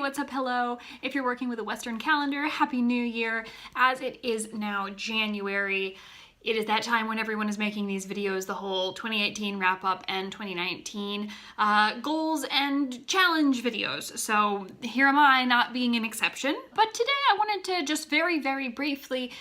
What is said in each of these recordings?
what's up? Hello. If you're working with a Western calendar, Happy New Year. As it is now January, it is that time when everyone is making these videos, the whole 2018 wrap up and 2019 goals and challenge videos. So here am I, not being an exception. But today I wanted to just very briefly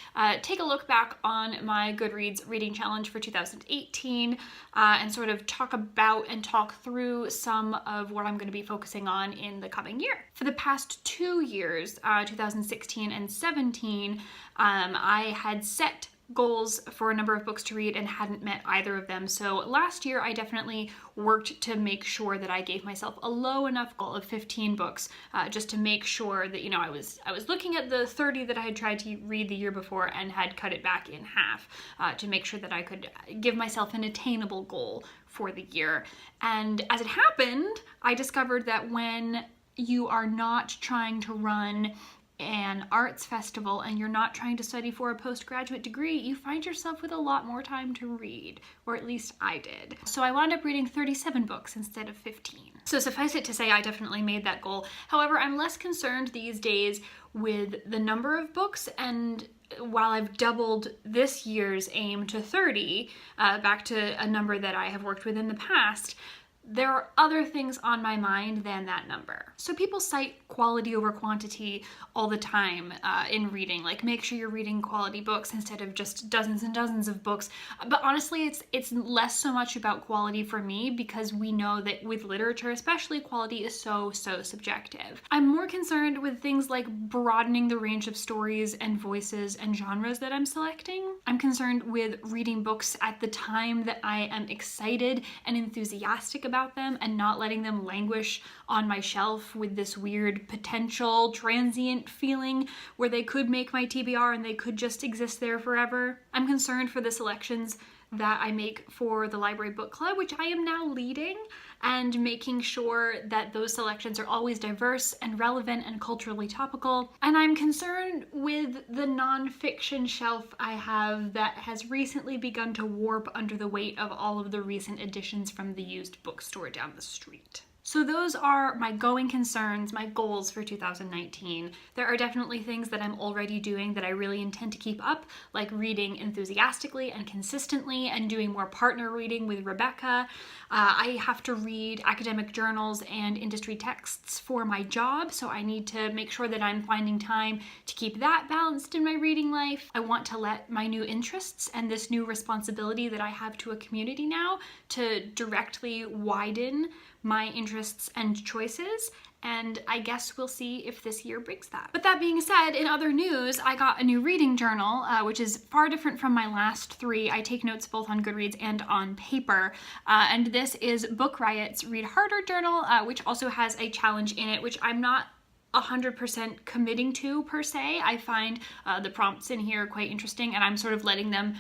take a look back on my Goodreads reading challenge for 2018 and sort of talk about and talk through some of what I'm going to be focusing on in the coming year. For the past 2 years, 2016 and 17, I had set goals for a number of books to read and hadn't met either of them. So last year I definitely worked to make sure that I gave myself a low enough goal of 15 books just to make sure that, you know, I was looking at the 30 that I had tried to read the year before and had cut it back in half to make sure that I could give myself an attainable goal for the year. And as it happened, I discovered that when you are not trying to run an arts festival and you're not trying to study for a postgraduate degree, you find yourself with a lot more time to read, or at least I did. So I wound up reading 37 books instead of 15. So suffice it to say, I definitely made that goal. However, I'm less concerned these days with the number of books, and while I've doubled this year's aim to 30, back to a number that I have worked with in the past, there are other things on my mind than that number. So people cite quality over quantity all the time in reading, like make sure you're reading quality books instead of just dozens and dozens of books. But honestly, it's less so much about quality for me, because we know that with literature, especially, quality is so subjective. I'm more concerned with things like broadening the range of stories and voices and genres that I'm selecting. I'm concerned with reading books at the time that I am excited and enthusiastic about them and not letting them languish on my shelf with this weird potential transient feeling where they could make my TBR and they could just exist there forever. I'm concerned for the selections that I make for the library book club, which I am now leading, and making sure that those selections are always diverse and relevant and culturally topical. And I'm concerned with the nonfiction shelf I have that has recently begun to warp under the weight of all of the recent editions from the used bookstore down the street. So those are my going concerns, my goals for 2019. There are definitely things that I'm already doing that I really intend to keep up, like reading enthusiastically and consistently and doing more partner reading with Rebecca. I have to read academic journals and industry texts for my job, so I need to make sure that I'm finding time to keep that balanced in my reading life. I want to let my new interests and this new responsibility that I have to a community now to directly widen my interests and choices, and I guess we'll see if this year brings that. But that being said, in other news, I got a new reading journal, which is far different from my last 3. I take notes both on Goodreads and on paper, and this is Book Riot's Read Harder journal, which also has a challenge in it, which I'm not 100% committing to per se. I find the prompts in here quite interesting, and I'm sort of letting them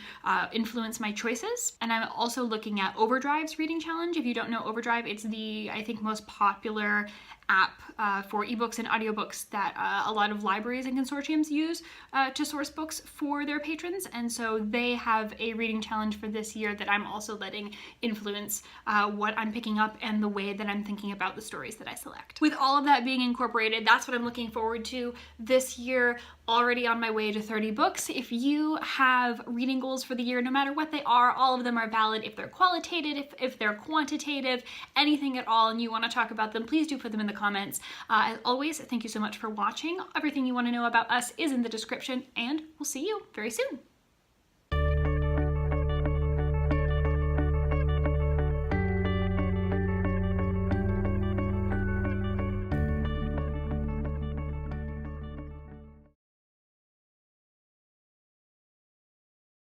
influence my choices. And I'm also looking at Overdrive's reading challenge. If you don't know Overdrive, it's the, I think, most popular app for ebooks and audiobooks that a lot of libraries and consortiums use to source books for their patrons. And so they have a reading challenge for this year that I'm also letting influence what I'm picking up and the way that I'm thinking about the stories that I select. With all of that being incorporated, that's what I'm looking forward to this year. Already on my way to 30 books. If you have reading goals for the year, no matter what they are, all of them are valid. If they're qualitative, if they're quantitative, anything at all, and you want to talk about them, please do put them in the comments. As always, thank you so much for watching. Everything you want to know about us is in the description, and we'll see you very soon.